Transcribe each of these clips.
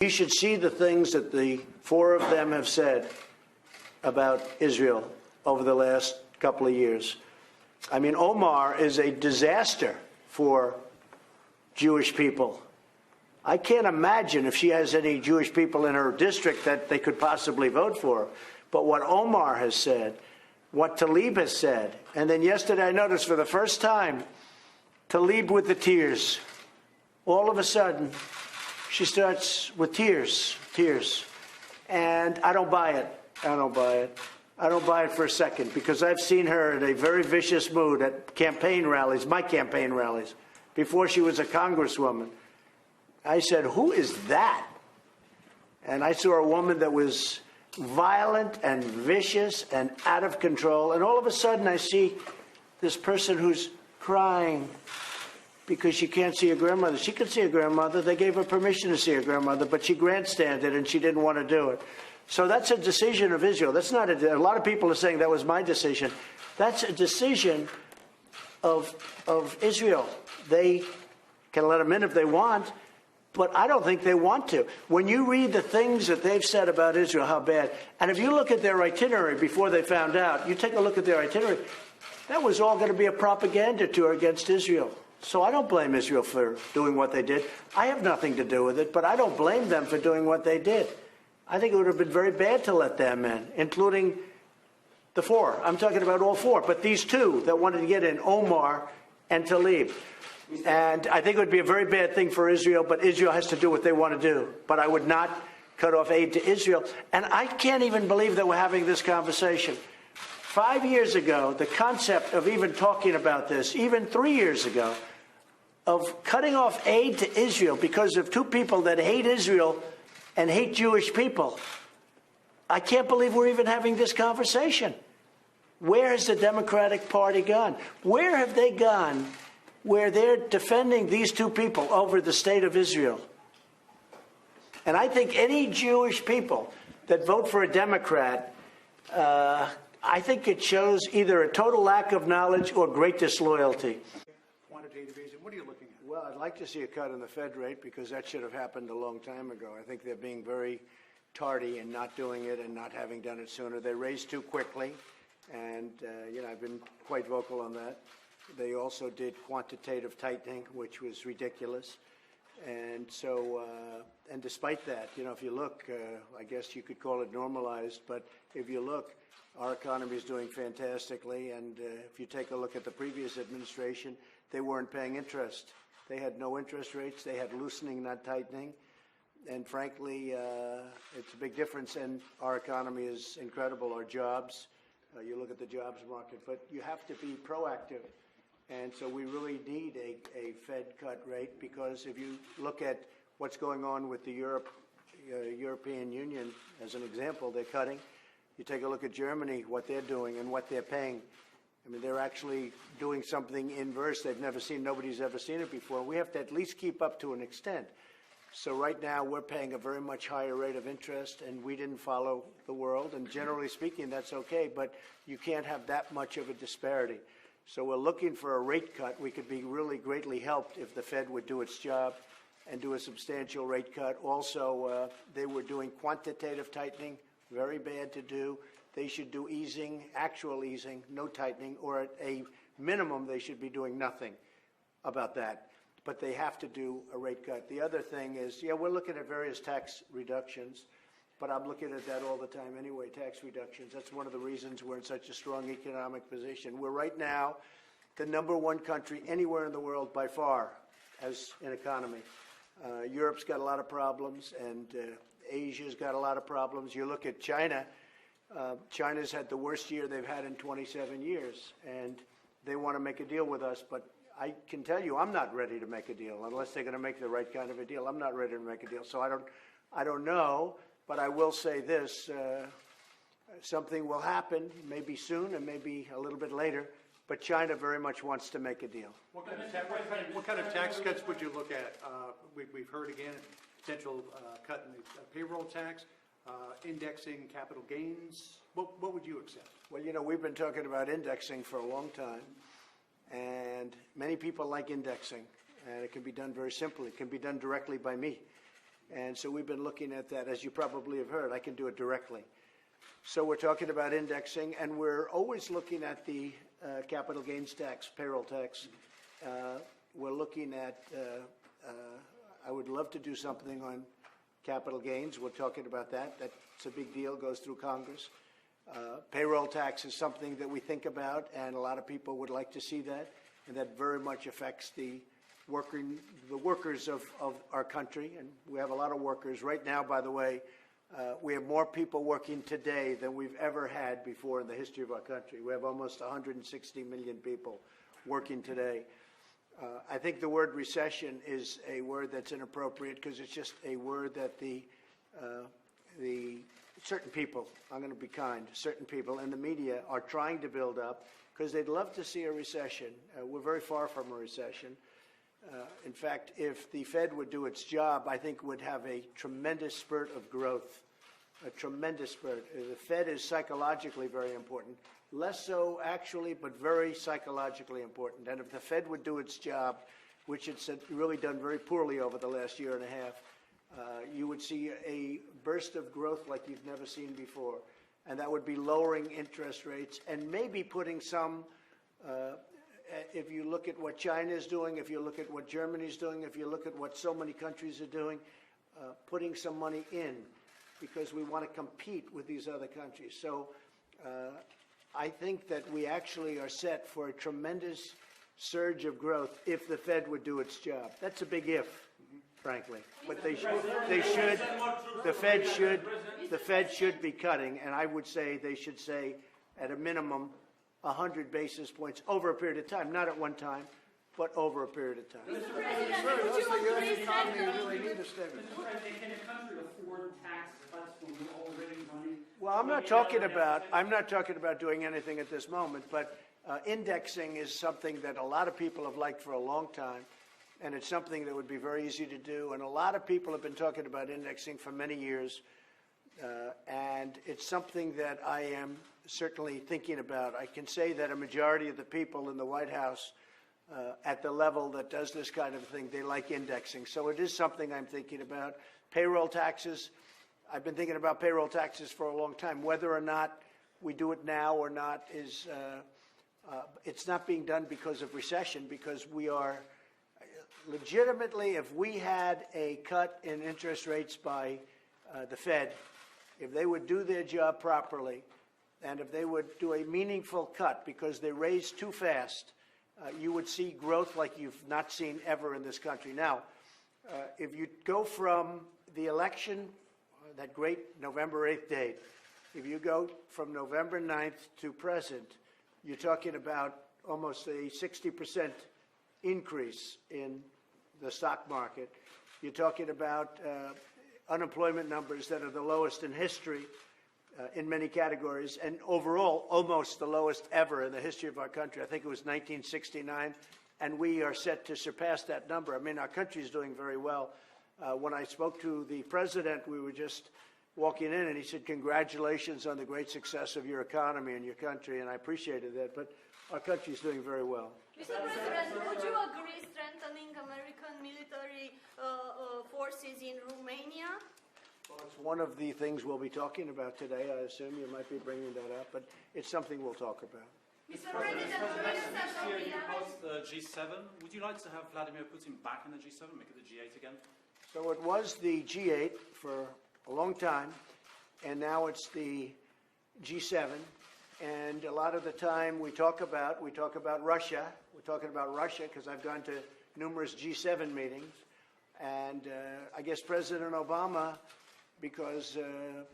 You should see the things that the four of them have said about Israel over the last couple of years. I mean, Omar is a disaster for Jewish people. I can't imagine if she has any Jewish people in her district that they could possibly vote for her. But what Omar has said, what Tlaib has said, and then yesterday I noticed for the first time, Tlaib with the tears. All of a sudden, she starts with tears. And I don't buy it. I don't buy it for a second, because I've seen her in a very vicious mood at campaign rallies, my campaign rallies, before she was a congresswoman. I said, who is that? And I saw a woman that was violent and vicious and out of control. And all of a sudden I see this person who's crying because she can't see her grandmother. She could see her grandmother. They gave her permission to see her grandmother, but she grandstanded and she didn't want to do it. So that's a decision of Israel. That's not a lot of people are saying that was my decision. That's a decision of Israel. They can let them in if they want, but I don't think they want to. When you read the things that they've said about Israel, how bad, and if you look at their itinerary before they found out, you take a look at their itinerary, that was all going to be a propaganda tour against Israel. So I don't blame Israel for doing what they did. I have nothing to do with it, but I don't blame them for doing what they did. I think it would have been very bad to let them in, including the four. I'm talking about all four, but these two that wanted to get in, Omar and Tlaib. And I think it would be a very bad thing for Israel, but Israel has to do what they want to do. But I would not cut off aid to Israel. And I can't even believe that we're having this conversation. 5 years ago, the concept of even talking about this, even 3 years ago, of cutting off aid to Israel because of two people that hate Israel and hate Jewish people. I can't believe we're even having this conversation. Where has the Democratic Party gone? Where have they gone where they're defending these two people over the state of Israel? And I think any Jewish people that vote for a Democrat, I think it shows either a total lack of knowledge or great disloyalty. Quantitative easing, what are you looking at? Well, I'd like to see a cut in the Fed rate because that should have happened a long time ago. I think they're being very tardy in not doing it and not having done it sooner. They raised too quickly, and I've been quite vocal on that. They also did quantitative tightening, which was ridiculous. And so, and despite that, if you look, I guess you could call it normalized, but if you look, our economy is doing fantastically. And if you take a look at the previous administration, they weren't paying interest. They had no interest rates. They had loosening, not tightening. And frankly, it's a big difference. And our economy is incredible. Our jobs, you look at the jobs market, but you have to be proactive. And so we really need a Fed cut rate, because if you look at what's going on with the European Union, as an example, they're cutting. You take a look at Germany, what they're doing and what they're paying. I mean, they're actually doing something inverse they've never seen. Nobody's ever seen it before. We have to at least keep up to an extent. So right now we're paying a very much higher rate of interest, and we didn't follow the world. And generally speaking, that's okay, but you can't have that much of a disparity. So we're looking for a rate cut. We could be really greatly helped if the Fed would do its job and do a substantial rate cut. Also, they were doing quantitative tightening, very bad to do. They should do easing, actual easing, no tightening, or at a minimum, they should be doing nothing about that. But they have to do a rate cut. The other thing is, we're looking at various tax reductions, but I'm looking at that all the time anyway, tax reductions. That's one of the reasons we're in such a strong economic position. We're right now the #1 country anywhere in the world by far as an economy. Europe's got a lot of problems, and Asia's got a lot of problems. You look at China. China's had the worst year they've had in 27 years, and they want to make a deal with us. But I can tell you, I'm not ready to make a deal unless they're going to make the right kind of a deal. I'm not ready to make a deal. So I don't know, but I will say this: something will happen, maybe soon and maybe a little bit later. But China very much wants to make a deal. What kind of tax cuts would you look at? We've heard again potential cut in the payroll tax. Indexing capital gains. What would you accept? Well, we've been talking about indexing for a long time, and many people like indexing, and it can be done very simply. It can be done directly by me. And so we've been looking at that. As you probably have heard, I can do it directly. So we're talking about indexing, and we're always looking at the capital gains tax, payroll tax. We're looking at, I would love to do something on capital gains. We're talking about that. That's a big deal, goes through Congress. Payroll tax is something that we think about, and a lot of people would like to see that, and that very much affects the workers of our country, and we have a lot of workers. Right now, by the way, we have more people working today than we've ever had before in the history of our country. We have almost 160 million people working today. I think the word recession is a word that's inappropriate because it's just a word that the certain people, I'm going to be kind, certain people in the media are trying to build up because they'd love to see a recession. We're very far from a recession. In fact, if the Fed would do its job, I think would have a tremendous spurt of growth, a tremendous spurt. The Fed is psychologically very important, less so actually, but very psychologically important. And if the Fed would do its job, which it's really done very poorly over the last year and a half, you would see a burst of growth like you've never seen before. And that would be lowering interest rates and maybe putting some if you look at what China is doing, if you look at what Germany is doing, if you look at what so many countries are doing, putting some money in because we want to compete with these other countries. So I think that we actually are set for a tremendous surge of growth if the Fed would do its job. That's a big if, frankly. But the Fed should be cutting, and I would say they should say at a minimum 100 basis points over a period of time, not at one time, but over a period of time. Mr. President, would you agree that can a country afford tax cuts when we're already running? Well, I'm not talking about doing anything at this moment, but indexing is something that a lot of people have liked for a long time, and it's something that would be very easy to do. And a lot of people have been talking about indexing for many years, and it's something that I am certainly thinking about. I can say that a majority of the people in the White House at the level that does this kind of thing, they like indexing. So it is something I'm thinking about. Payroll taxes, I've been thinking about payroll taxes for a long time. Whether or not we do it now or not is, it's not being done because of recession, because we are legitimately, if we had a cut in interest rates by the Fed, if they would do their job properly, and if they would do a meaningful cut because they raised too fast, you would see growth like you've not seen ever in this country. Now, if you go from the election, that great November 8th date, if you go from November 9th to present, you're talking about almost a 60% increase in the stock market. You're talking about unemployment numbers that are the lowest in history in many categories, and overall almost the lowest ever in the history of our country. I think it was 1969, and we are set to surpass that number. I mean, our country is doing very well. When I spoke to the president, we were just walking in, and he said, "Congratulations on the great success of your economy and your country," and I appreciated that, but our country is doing very well. Mr. President, would you agree strengthening American military forces in Romania? Well, it's one of the things we'll be talking about today. I assume you might be bringing that up, but it's something we'll talk about. Mr. President, Next year you passed the G7. Would you like to have Vladimir Putin back in the G7, make it the G8 again? So it was the G8 for a long time, and now it's the G7. And a lot of the time we talk about Russia. We're talking about Russia because I've gone to numerous G7 meetings. And I guess President Obama, because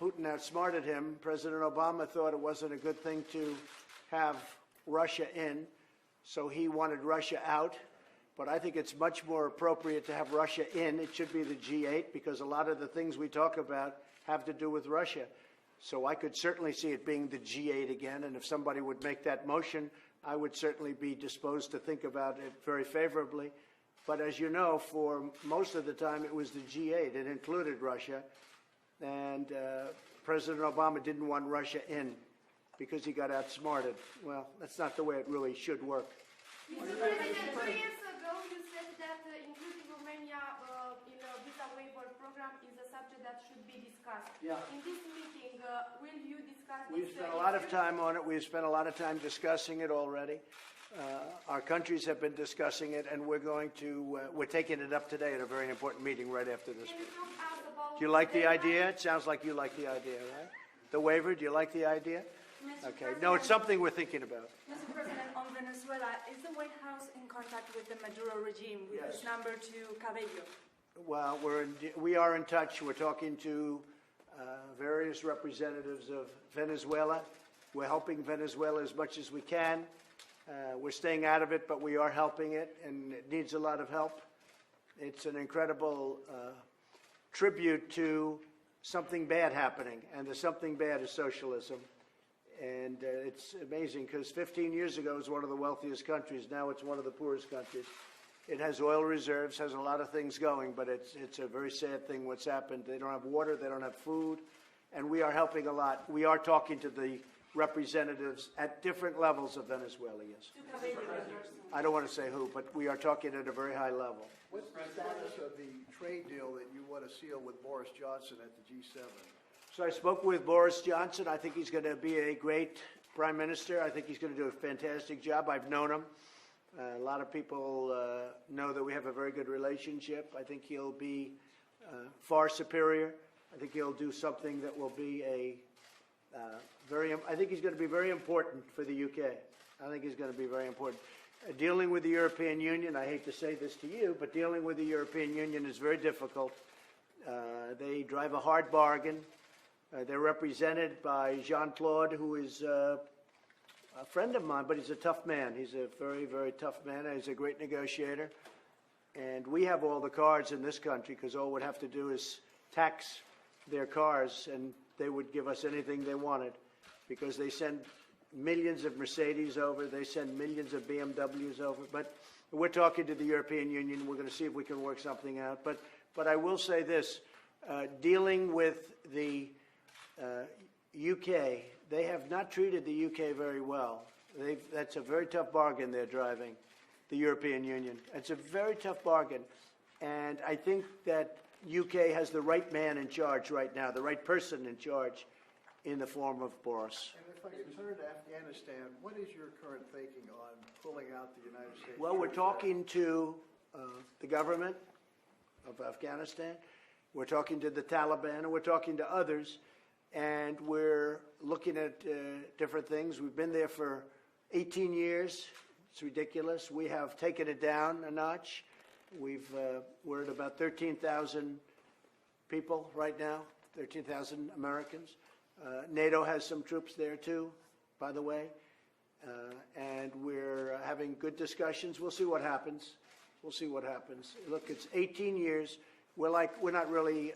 Putin outsmarted him, President Obama thought it wasn't a good thing to have Russia in, so he wanted Russia out. But I think it's much more appropriate to have Russia in. It should be the G8 because a lot of the things we talk about have to do with Russia. So I could certainly see it being the G8 again, and if somebody would make that motion, I would certainly be disposed to think about it very favorably. But as you know, for most of the time it was the G8. It included Russia, and President Obama didn't want Russia in because he got outsmarted. Well, that's not the way it really should work. Mr. President, 3 years ago you said that including Romania in a visa waiver program program is a subject that should be discussed. Yeah. In this meeting, will you discuss We've this? spent a lot of time on it. We've spent a lot of time discussing it already. Our countries have been discussing it, and we're taking it up today at a very important meeting right after this. Can you talk to us about Do you like the deadline? idea? It sounds like you like the idea, right? The waiver, do you like the idea? Mr. Okay. President, No, it's something we're thinking about. Mr. President, on Venezuela, is the White House in contact with the Maduro regime, with Yes. his number 2, Cabello? Well, we are in touch. We're talking to various representatives of Venezuela. We're helping Venezuela as much as we can. We're staying out of it, but we are helping it, and it needs a lot of help. It's an incredible tribute to something bad happening, and the something bad is socialism. And it's amazing because 15 years ago it was one of the wealthiest countries. Now it's one of the poorest countries. It has oil reserves, has a lot of things going, but it's a very sad thing what's happened. They don't have water, they don't have food, and we are helping a lot. We are talking to the representatives at different levels of Venezuela, yes. To Cabello, the person. I don't want to say who, but we are talking at a very high level. What's the status of the trade deal that you want to seal with Boris Johnson at the G7? So I spoke with Boris Johnson. I think he's going to be a great prime minister. I think he's going to do a fantastic job. I've known him. A lot of people know that we have a very good relationship. I think he'll be far superior. I think he'll do something that will be I think he's going to be very important for the UK. I think he's going to be very important. Dealing with the European Union, I hate to say this to you, but dealing with the European Union is very difficult. They drive a hard bargain. They're represented by Jean-Claude, who is a friend of mine, but he's a tough man. He's a very, very tough man. He's a great negotiator. And we have all the cards in this country because all we'd have to do is tax their cars, and they would give us anything they wanted because they send millions of Mercedes over. They send millions of BMWs over. But we're talking to the European Union. We're going to see if we can work something out. But I will say this, dealing with the UK, they have not treated the UK very well. That's a very tough bargain they're driving, the European Union. It's a very tough bargain. And I think that UK has the right man in charge right now, the right person in charge in the form of Boris. And if I could turn to Afghanistan, what is your current thinking on pulling out the United States? Well, we're troops talking to the government of Afghanistan. We're talking to the Taliban, and we're talking to others. And we're looking at different things. We've been there for 18 years. It's ridiculous. We have taken it down a notch. We're at about 13,000 people right now, 13,000 Americans. NATO has some troops there too, by the way. And we're having good discussions. We'll see what happens. We'll see what happens. Look, it's 18 years. We're not really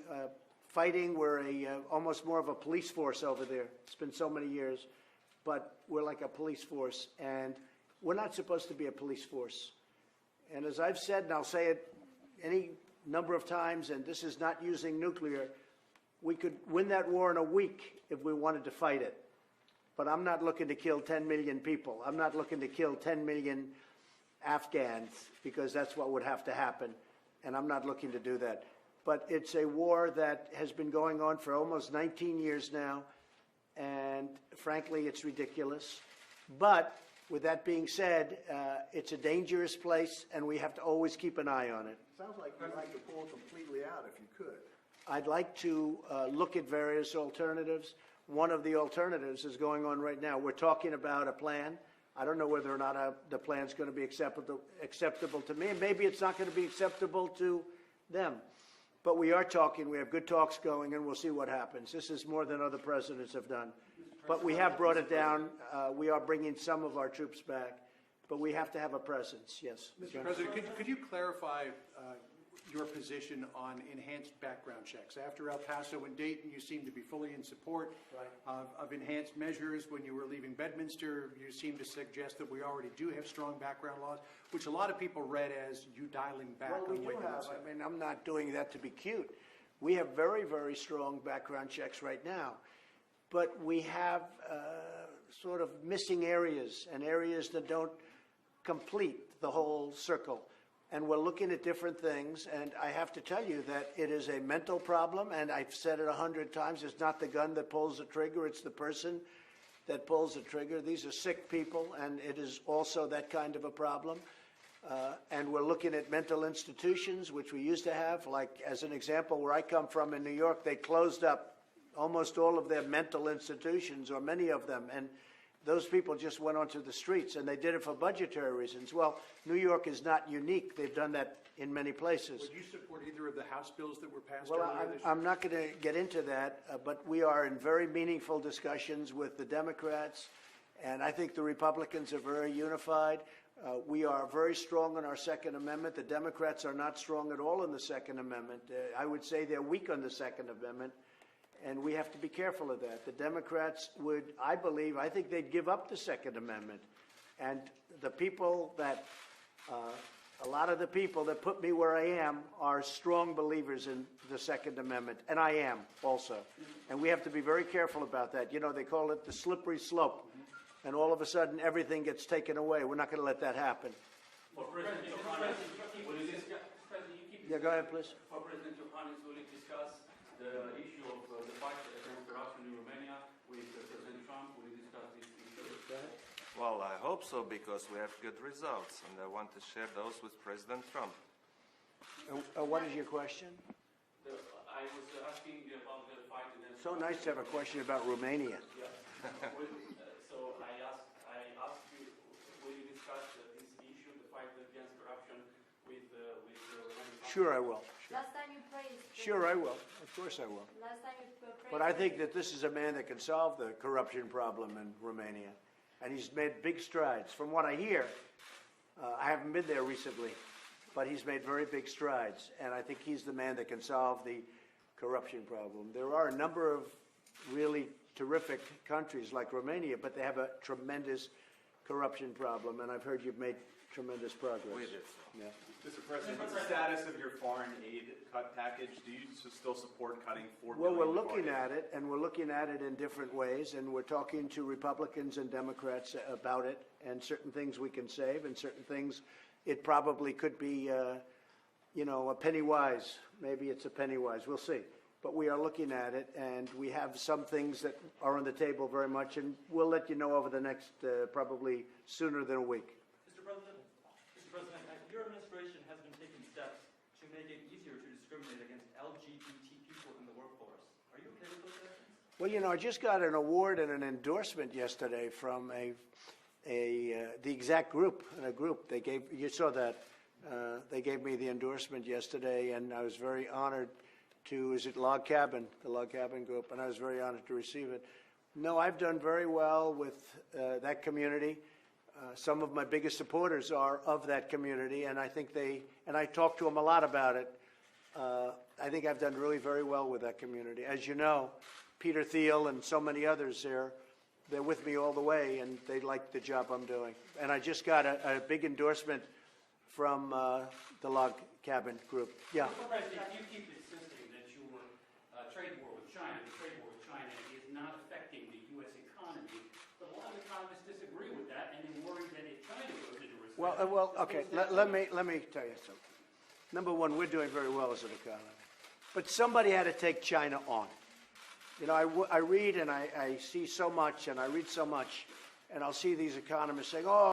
fighting. We're almost more of a police force over there. It's been so many years, but we're like a police force, and we're not supposed to be a police force. And as I've said, and I'll say it any number of times, and this is not using nuclear, we could win that war in a week if we wanted to fight it. But I'm not looking to kill 10 million people. I'm not looking to kill 10 million Afghans, because that's what would have to happen, and I'm not looking to do that. But it's a war that has been going on for almost 19 years now, and frankly, it's ridiculous. But with that being said, it's a dangerous place, and we have to always keep an eye on it. Sounds like you'd like to pull completely out if you could. I'd like to look at various alternatives. One of the alternatives is going on right now. We're talking about a plan. I don't know whether or not the plan's going to be acceptable to me, and maybe it's not going to be acceptable to them. But we are talking. We have good talks going, and we'll see what happens. This is more than other presidents have done. But we have brought it down. We are bringing some of our troops back. But we have to have a presence, yes. Mr. President, could you clarify your position on enhanced background checks? After El Paso and Dayton, you seem to be fully in support of enhanced measures. When you were leaving Bedminster, you seemed to suggest that we already do have strong background laws, which a lot of people read as you dialing back Well, we on do Wakefield. have. I mean, I'm not doing that to be cute. We have very, very strong background checks right now. But we have sort of missing areas and areas that don't complete the whole circle. and we're looking at different things, and I have to tell you that it is a mental problem, and I've said it 100 times. It's not the gun that pulls the trigger, it's the person that pulls the trigger. These are sick people, and it is also that kind of a problem. And we're looking at mental institutions, which we used to have. Like, as an example, where I come from in New York, they closed up almost all of their mental institutions, or many of them, and those people just went onto the streets, and they did it for budgetary reasons. Well, New York is not unique. They've done that in many places. Would you support either of the House bills that were passed Well, earlier this year? I'm not going to get into that, but we are in very meaningful discussions with the Democrats, and I think the Republicans are very unified. We are very strong on our Second Amendment. The Democrats are not strong at all in the Second Amendment. I would say they're weak on the Second Amendment, and we have to be careful of that. The Democrats would, I think they'd give up the Second Amendment. And the people that, a lot of the people that put me where I am are strong believers in the Second Amendment, and I am also. And we have to be very careful about that. You know, they call it the slippery slope. And all of a sudden, everything gets taken away. We're not going to let that happen. For President Yohannes, will you discuss, President, you keep Yeah, go ahead, please. For President Yohannes, will you discuss the issue of the fight against corruption in Romania with President Trump? Will you discuss this issue? Go ahead. Well, I hope so, because we have good results, and I want to share those with President Trump. What is your question? I was asking about the fight against. So nice to have a question about Romania. Yeah. So I asked you, will you discuss this issue, the fight against corruption, with Romania? Sure, I will. Last time you praised. Sure, I will. Of course, I will. Last time you praised. But I think that this is a man that can solve the corruption problem in Romania. And he's made big strides. From what I hear, I haven't been there recently, but he's made very big strides. And I think he's the man that can solve the corruption problem. There are a number of really terrific countries like Romania, but they have a tremendous corruption problem. And I've heard you've made tremendous progress. We did. Yeah. Mr. President, what's the status of your foreign aid cut package? Do you still support cutting $4 billion? Well, we're looking at it, and we're looking at it in different ways, and we're talking to Republicans and Democrats about it, and certain things we can save, and certain things it probably could be, a penny wise. Maybe it's a penny wise. We'll see. But we are looking at it, and we have some things that are on the table very much, and we'll let you know over the next, probably sooner than a week. Mr. President, your administration has been taking steps to make it easier to discriminate against LGBT people in the workforce. Are you okay with those actions? Well, I just got an award and an endorsement yesterday from the exact group, They gave, you saw that, they gave me the endorsement yesterday, and I was very honored to, is it Log Cabin, the Log Cabin group, and I was very honored to receive it. No, I've done very well with that community. Some of my biggest supporters are of that community, and I think and I talk to them a lot about it. I think I've done really very well with that community. As you know, Peter Thiel and so many others, they're with me all the way, and they like the job I'm doing. And I just got a big endorsement from the Log Cabin group. Yeah. Mr. President, you keep insisting that your trade war with China, is not affecting the U.S. economy, but a lot of economists disagree with that, and they worry that if China goes into recession... Well, okay, let me tell you something. Number one, we're doing very well as an economy. But somebody had to take China on. I read and I see so much, and I read so much, and I'll see these economists saying, oh,